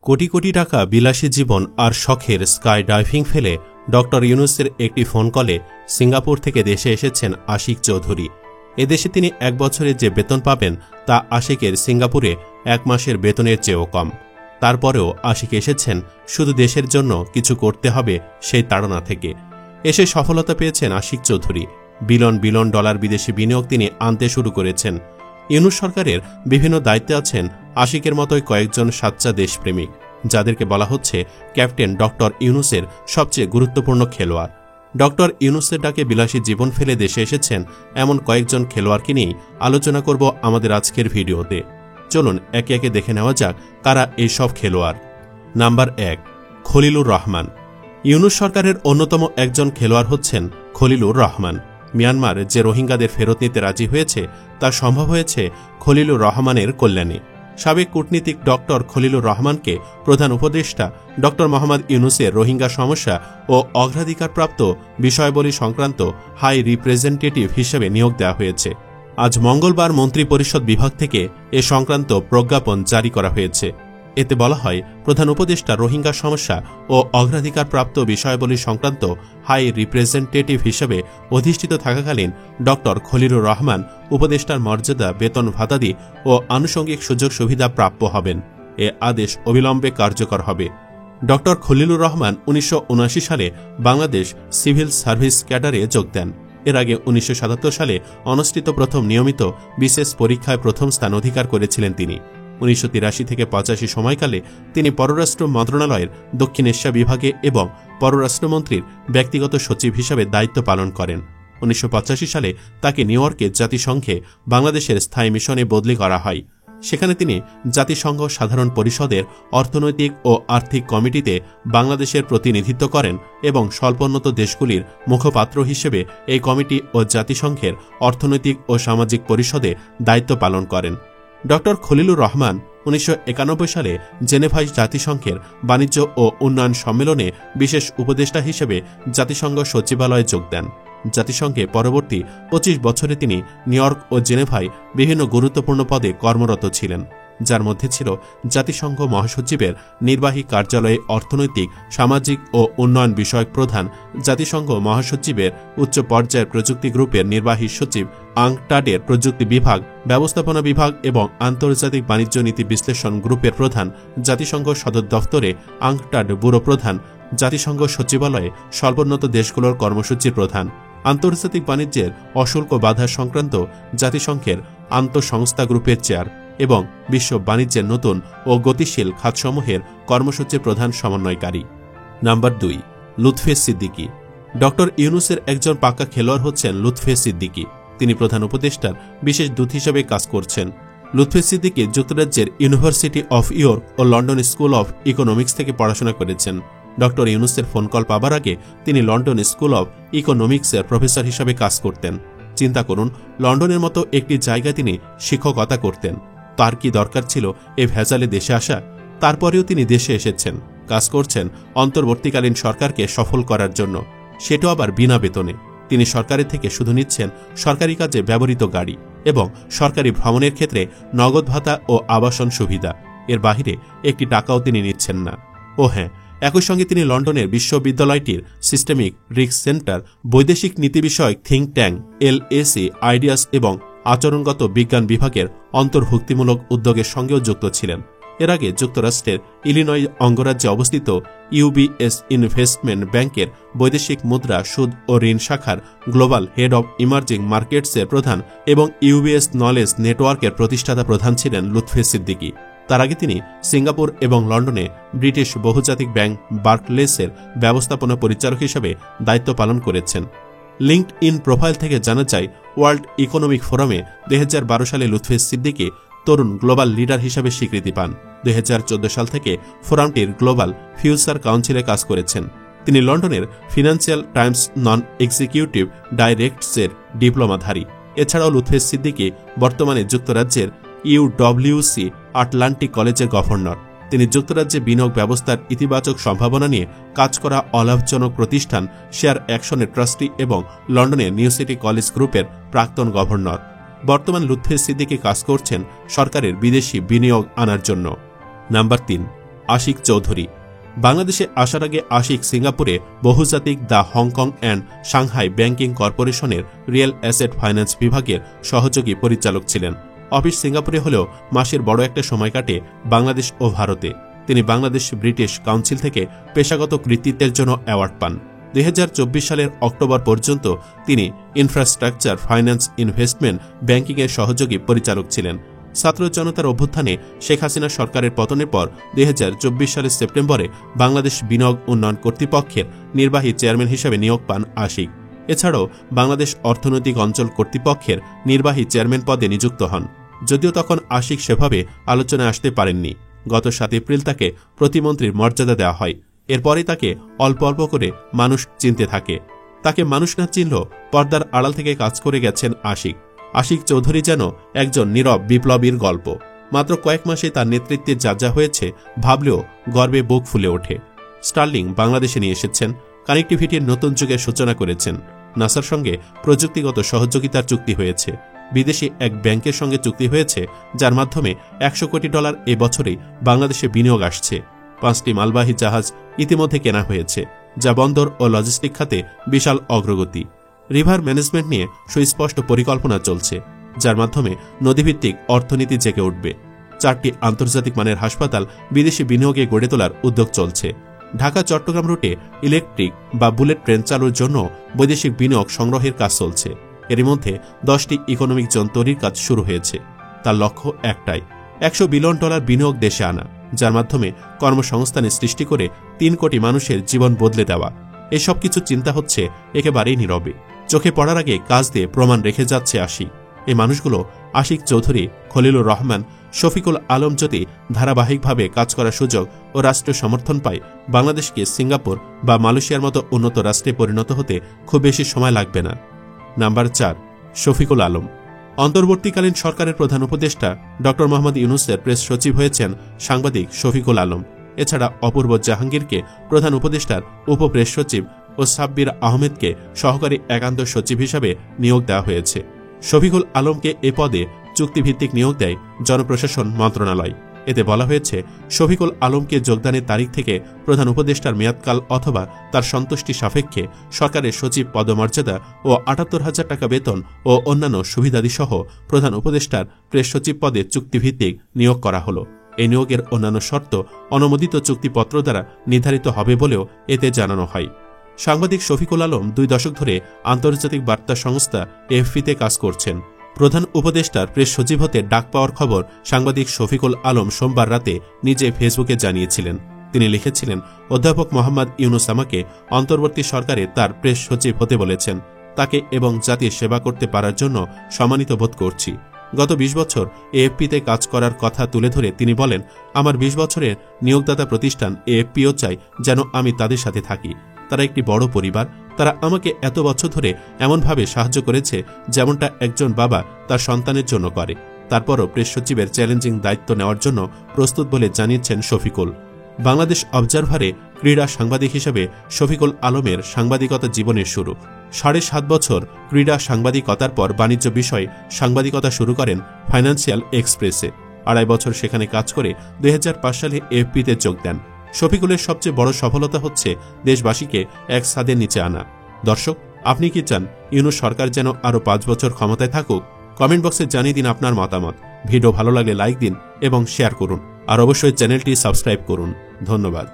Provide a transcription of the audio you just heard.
কোটি কোটি টাকা বিলাসী জীবন আর শখের স্কাই ডাইভিং ফেলে ডক্টর ইউনূসের একটি ফোন কলে সিঙ্গাপুর থেকে দেশে এসেছেন আশিক চৌধুরী। এদেশে তিনি ১ বছরে যে বেতন পাবেন তা আশিকের সিঙ্গাপুরে ১ মাসের বেতনের চেয়েও কম। তারপরেও আশিক এসেছেন শুধু দেশের জন্য কিছু করতে হবে সেই তাড়না থেকে। এসে সফলতা পেয়েছেন Ashik Chowdhury. Billion billion dollar বিদেশি বিনিয়োগ তিনি আনতে শুরু করেছেন। ইউনূস সরকারের বিভিন্ন দায়িত্বে আছেন আশিকের মতোই কয়েকজন সাচ্চা দেশপ্রেমিক, যাদেরকে বলা হচ্ছে ক্যাপ্টেন ডক্টর ইউনূসের সবচেয়ে গুরুত্বপূর্ণ খেলোয়াড়। ডক্টর ইউনূসের ডাকে বিলাসী জীবন ফেলে দেশে এসেছেন এমন কয়েকজন খেলোয়াড়কে নিয়েই আলোচনা করব আমাদের আজকের ভিডিওতে। চলুন একে একে দেখে নেওয়া যাক কারা এই সব খেলোয়াড়। নাম্বার ১, খলিলুর রহমান। ইউনূস সরকারের অন্যতম একজন খেলোয়াড় হচ্ছেন খলিলুর রহমান। মিয়ানমার যে রোহিঙ্গাদের ফেরত নিতে রাজি হয়েছে তা সম্ভব হয়েছে খলিলুর রহমানের কল্যাণে। সাবেক কূটনীতিক ডক্টর খলিলুর রহমানকে প্রধান উপদেষ্টা ডক্টর মোহাম্মদ ইউনূসের রোহিঙ্গা সমস্যা ও অগ্রাধিকারপ্রাপ্ত বিষয়াবলী সংক্রান্ত হাই রিপ্রেজেন্টেটিভ হিসেবে নিয়োগ দেওয়া হয়েছে। আজ মঙ্গলবার মন্ত্রিপরিষদ বিভাগ থেকে এ সংক্রান্ত প্রজ্ঞাপন জারি করা হয়েছে। এতে বলা হয়, প্রধান উপদেষ্টা রোহিঙ্গা সমস্যা ও অগ্রাধিকারপ্রাপ্ত বিষয়াবলী সংক্রান্ত হাই রিপ্রেজেন্টেটিভ হিসেবে অধিষ্ঠিত থাকাকালীন ডক্টর খলিলুর রহমান উপদেষ্টার মর্যাদা, বেতন ভাতাদি ও আনুষঙ্গিক সুযোগ সুবিধা প্রাপ্য হবেন। এ আদেশ অবিলম্বে কার্যকর হবে। ডক্টর খলিলুর রহমান ১৯৭৯ সালে বাংলাদেশ সিভিল সার্ভিস ক্যাডারে যোগ দেন। এর আগে ১৯৭৭ সালে অনুষ্ঠিত প্রথম নিয়মিত বিশেষ পরীক্ষায় প্রথম স্থান অধিকার করেছিলেন তিনি। ১৯৮৩ থেকে ৮৫ সময়কালে তিনি পররাষ্ট্র মন্ত্রণালয়ের দক্ষিণ এশিয়া বিভাগে এবং পররাষ্ট্রমন্ত্রীর ব্যক্তিগত সচিব হিসাবে দায়িত্ব পালন করেন। ১৯৮৫ সালে তাকে নিউ ইয়র্কে জাতিসংঘে বাংলাদেশের স্থায়ী মিশনে বদলি করা হয়। সেখানে তিনি জাতিসংঘ সাধারণ পরিষদের অর্থনৈতিক ও আর্থিক কমিটিতে বাংলাদেশের প্রতিনিধিত্ব করেন এবং স্বল্পোন্নত দেশগুলির মুখপাত্র হিসেবে এই কমিটি ও জাতিসংঘের অর্থনৈতিক ও সামাজিক পরিষদে দায়িত্ব পালন করেন। ডক্টর খলিলুর রহমান ১৯৯১ সালে জেনেভায় জাতিসংঘের বাণিজ্য ও উন্নয়ন সম্মেলনে বিশেষ উপদেষ্টা হিসেবে জাতিসংঘ সচিবালয়ে যোগ দেন। জাতিসংঘে পরবর্তী ২৫ বছরে তিনি নিউ ইয়র্ক ও জেনেভায় বিভিন্ন গুরুত্বপূর্ণ পদে কর্মরত ছিলেন, যার মধ্যে ছিল জাতিসংঘ মহাসচিবের নির্বাহী কার্যালয়ে অর্থনৈতিক, সামাজিক ও উন্নয়ন বিষয়ক প্রধান, জাতিসংঘ মহাসচিবের উচ্চ পর্যায়ের প্রযুক্তি গ্রুপের নির্বাহী সচিব, আংটাডের প্রযুক্তি বিভাগ, ব্যবস্থাপনা বিভাগ এবং আন্তর্জাতিক বাণিজ্য নীতি বিশ্লেষণ গ্রুপের প্রধান, জাতিসংঘ সদর দফতরে আংটাড ব্যুরো প্রধান, জাতিসংঘ সচিবালয়ে স্বল্পোন্নত দেশগুলোর কর্মসূচির প্রধান, আন্তর্জাতিক বাণিজ্যের অশুল্ক বাধা সংক্রান্ত জাতিসংঘের আন্তঃসংস্থা গ্রুপের চেয়ার এবং বিশ্ব বাণিজ্যের নতুন ও গতিশীল খাতসমূহের কর্মসূচির প্রধান সমন্বয়কারী। নাম্বার ২, লুৎফে সিদ্দিকী। ডক্টর ইউনূসের একজন পাক্কা খেলোয়াড় হচ্ছেন লুৎফে সিদ্দিকী। তিনি প্রধান উপদেষ্টার বিশেষ দূত হিসেবে কাজ করছেন। লুৎফে সিদ্দিকী যুক্তরাজ্যের ইউনিভার্সিটি অফ ইয়র্ক ও লন্ডন স্কুল অফ ইকোনমিক্স থেকে পড়াশোনা করেছেন। ডক্টর ইউনূসের ফোন কল পাবার আগে তিনি লন্ডন স্কুল অফ ইকোনমিক্সের প্রফেসর হিসাবে কাজ করতেন। চিন্তা করুন, লন্ডনের মতো একটি জায়গায় তিনি শিক্ষকতা করতেন। তার কি দরকার ছিল এ ভেজালে দেশে আসা? তারপরেও তিনি দেশে এসেছেন, কাজ করছেন অন্তর্বর্তীকালীন সরকারকে সফল করার জন্য, সেটাও আবার বিনা বেতনে। তিনি সরকারের থেকে শুধু নিচ্ছেন সরকারি কাজে ব্যবহৃত গাড়ি এবং সরকারি ভ্রমণের ক্ষেত্রে নগদ ভাতা ও আবাসন সুবিধা। এর বাহিরে একটি টাকাও তিনি নিচ্ছেন না। ও হ্যাঁ, একই সঙ্গে তিনি লন্ডনের বিশ্ববিদ্যালয়টির সিস্টেমিক রিস্ক সেন্টার, বৈদেশিক নীতি বিষয়ক থিঙ্ক ট্যাঙ্ক, LSE আইডিয়াস এবং আচরণগত বিজ্ঞান বিভাগের অন্তর্ভুক্তিমূলক উদ্যোগের সঙ্গেও যুক্ত ছিলেন। এর আগে যুক্তরাষ্ট্রের ইলিনয় অঙ্গরাজ্যে অবস্থিত UBS ইনভেস্টমেন্ট ব্যাংকের বৈদেশিক মুদ্রা, সুদ ও ঋণ শাখার গ্লোবাল হেড অব ইমার্জিং মার্কেটসের প্রধান এবং UBS নলেজ নেটওয়ার্কের প্রতিষ্ঠাতা প্রধান ছিলেন লুৎফে সিদ্দিকী। তার আগে তিনি সিঙ্গাপুর এবং লন্ডনে ব্রিটিশ বহুজাতিক ব্যাংক বার্কলেসের ব্যবস্থাপনা পরিচালক হিসেবে দায়িত্ব পালন করেছেন। লিঙ্কড ইন প্রোফাইল থেকে জানা যায়, ওয়ার্ল্ড ইকোনমিক ফোরামে ২০১২ সালে লুৎফে সিদ্দিকী তরুণ গ্লোবাল লিডার হিসেবে স্বীকৃতি পান। ২০১৪ সাল থেকে ফোরামটির গ্লোবাল ফিউচার কাউন্সিলে কাজ করেছেন। তিনি লন্ডনের ফিনান্সিয়াল টাইমস নন এক্সিকিউটিভ ডাইরেক্টসের ডিপ্লোমাধারী। এছাড়াও লুৎফে সিদ্দিকী বর্তমানে যুক্তরাজ্যের UWC আটলান্টিক কলেজের গভর্নর। তিনি যুক্তরাজ্যে বিনিয়োগ ব্যবস্থার ইতিবাচক সম্ভাবনা নিয়ে কাজ করা অলাভজনক প্রতিষ্ঠান শেয়ার অ্যাকশনের ট্রাস্টি এবং লন্ডনের নিউ সিটি কলেজ গ্রুপের প্রাক্তন গভর্নর। বর্তমান লুৎফে সিদ্দিকী কাজ করছেন সরকারের বিদেশি বিনিয়োগ আনার জন্য। নাম্বার ৩, আশিক চৌধুরী। বাংলাদেশে আসার আগে আশিক সিঙ্গাপুরে বহুজাতিক the Hong Kong and Shanghai banking কর্পোরেশনের রিয়েল অ্যাসেট ফাইন্যান্স বিভাগের সহযোগী পরিচালক ছিলেন। অফিস সিঙ্গাপুরে হলেও মাসের বড় একটা সময় কাটে বাংলাদেশ ও ভারতে। তিনি বাংলাদেশ ব্রিটিশ কাউন্সিল থেকে পেশাগত কৃতিত্বের জন্য অ্যাওয়ার্ড পান। 2024 সালের অক্টোবর পর্যন্ত তিনি ইনফ্রাস্ট্রাকচার ফাইন্যান্স ইনভেস্টমেন্ট ব্যাংকিংয়ের সহযোগী পরিচালক ছিলেন। ছাত্র জনতার অভ্যুত্থানে শেখ হাসিনা সরকারের পতনের পর 2024 সালের সেপ্টেম্বরে বাংলাদেশ বিনিয়োগ উন্নয়ন কর্তৃপক্ষের নির্বাহী চেয়ারম্যান হিসেবে নিয়োগ পান আশিক। এছাড়াও বাংলাদেশ অর্থনৈতিক অঞ্চল কর্তৃপক্ষের নির্বাহী চেয়ারম্যান পদে নিযুক্ত হন। যদিও তখন আশিক সেভাবে আলোচনায় আসতে পারেননি। গত 7 এপ্রিল তাকে প্রতিমন্ত্রীর মর্যাদা দেওয়া হয়। এরপরে তাকে অল্প অল্প করে মানুষ চিনতে থাকে। তাকে মানুষ না চিনলেও পর্দার আড়াল থেকে কাজ করে গেছেন আশিক। আশিক চৌধুরী যেন একজন নীরব বিপ্লবীর গল্প। মাত্র কয়েক মাসে তার নেতৃত্বে যা যা হয়েছে ভাবলেও গর্বে বুক ফুলে ওঠে। স্টার্লিং বাংলাদেশে নিয়ে এসেছেন, কানেক্টিভিটির নতুন যুগের সূচনা করেছেন। নাসার সঙ্গে প্রযুক্তিগত সহযোগিতার চুক্তি হয়েছে। বিদেশি এক ব্যাংকের সঙ্গে চুক্তি হয়েছে, যার মাধ্যমে $100 কোটি এবছরেই বাংলাদেশে বিনিয়োগ আসছে। 5টি মালবাহী জাহাজ ইতিমধ্যে কেনা হয়েছে, যা বন্দর ও লজিস্টিক খাতে বিশাল অগ্রগতি। রিভার ম্যানেজমেন্ট নিয়ে সুস্পষ্ট পরিকল্পনা চলছে, যার মাধ্যমে নদীভিত্তিক অর্থনীতি জেগে উঠবে। 4টি আন্তর্জাতিক মানের হাসপাতাল বিদেশি বিনিয়োগে গড়ে তোলার উদ্যোগ চলছে। ঢাকা চট্টগ্রাম রুটে ইলেকট্রিক বা বুলেট ট্রেন চালুর জন্য বৈদেশিক বিনিয়োগ সংগ্রহের কাজ চলছে। এর মধ্যে 10টি ইকোনমিক জোন তৈরির কাজ শুরু হয়েছে। তার লক্ষ্য একটাই, $100 বিলিয়ন বিনিয়োগ দেশে আনা, যার মাধ্যমে কর্মসংস্থানের সৃষ্টি করে 3 কোটি মানুষের জীবন বদলে দেওয়া। এসব কিছু চিন্তা হচ্ছে একেবারেই নীরবে। চোখে পড়ার আগে কাজ দিয়ে প্রমাণ রেখে যাচ্ছে আশিক। এই মানুষগুলো আশিক চৌধুরী, খলিলুর রহমান, শফিকুল আলম যদি ধারাবাহিকভাবে কাজ করার সুযোগ ও রাষ্ট্রীয় সমর্থন পায়, বাংলাদেশকে সিঙ্গাপুর বা মালয়েশিয়ার মতো উন্নত রাষ্ট্রে পরিণত হতে খুব বেশি সময় লাগবে না। নাম্বার 4, শফিকুল আলম। অন্তর্বর্তীকালীন সরকারের প্রধান উপদেষ্টা ড মোহাম্মদ ইউনূসের প্রেস সচিব হয়েছেন সাংবাদিক শফিকুল আলম। এছাড়া অপূর্ব জাহাঙ্গীরকে প্রধান উপদেষ্টার উপপ্রেস সচিব ও সাব্বির আহমেদকে সহকারী একান্ত সচিব হিসাবে নিয়োগ দেওয়া হয়েছে। শফিকুল আলমকে এ পদে চুক্তিভিত্তিক নিয়োগ দেয় জনপ্রশাসন মন্ত্রণালয়। এতে বলা হয়েছে, শফিকুল আলমকে যোগদানের তারিখ থেকে প্রধান উপদেষ্টার মেয়াদকাল অথবা তার সন্তুষ্টি সাপেক্ষে সরকারের সচিব পদমর্যাদা ও ৭৮,০০০ টাকা বেতন ও অন্যান্য সুবিধাদিসহ প্রধান উপদেষ্টার প্রেস সচিব পদে চুক্তিভিত্তিক নিয়োগ করা হল। এই নিয়োগের অন্যান্য শর্ত অনুমোদিত চুক্তিপত্র দ্বারা নির্ধারিত হবে বলেও এতে জানানো হয়। সাংবাদিক শফিকুল আলম 2 দশক ধরে আন্তর্জাতিক বার্তা সংস্থা এএফপিতে কাজ করছেন। প্রধান উপদেষ্টার প্রেস সচিব হতে ডাক পাওয়ার খবর সাংবাদিক শফিকুল আলম সোমবার রাতে নিজে ফেসবুকে জানিয়েছিলেন। তিনি লিখেছিলেন, অধ্যাপক মোহাম্মদ ইউনূস আমাকে অন্তর্বর্তী সরকারে তার প্রেস সচিব হতে বলেছেন। তাকে এবং জাতির সেবা করতে পারার জন্য সম্মানিত বোধ করছি। গত 20 বছর এএফপিতে কাজ করার কথা তুলে ধরে তিনি বলেন, আমার 20 বছরের নিয়োগদাতা প্রতিষ্ঠান এএফপিও চাই যেন আমি তাদের সাথে থাকি। তারা একটি বড় পরিবার। তারা আমাকে এত বছর ধরে এমনভাবে সাহায্য করেছে যেমনটা একজন বাবা তার সন্তানের জন্য করে। তারপরও প্রেস সচিবের চ্যালেঞ্জিং দায়িত্ব নেওয়ার জন্য প্রস্তুত বলে জানিয়েছেন শফিকুল। বাংলাদেশ অবজারভারে ক্রীড়া সাংবাদিক হিসেবে শফিকুল আলমের সাংবাদিকতা জীবনের শুরু। 7.5 বছর ক্রীড়া সাংবাদিকতার পর বাণিজ্য বিষয়ে সাংবাদিকতা শুরু করেন ফাইন্যান্সিয়াল এক্সপ্রেসে। 2.5 বছর সেখানে কাজ করে 2005 সালে এএফপিতে যোগ দেন। শফিকুলের সবচেয়ে বড় সফলতা হচ্ছে দেশবাসীকে এক ছাদের নিচে আনা। দর্শক, আপনি কি চান ইউনূস সরকার যেন আরও 5 বছর ক্ষমতায় থাকুক? কমেন্ট বক্সে জানিয়ে দিন আপনার মতামত। ভিডিও ভালো লাগলে লাইক দিন এবং শেয়ার করুন, আর অবশ্যই চ্যানেলটি সাবস্ক্রাইব করুন। ধন্যবাদ।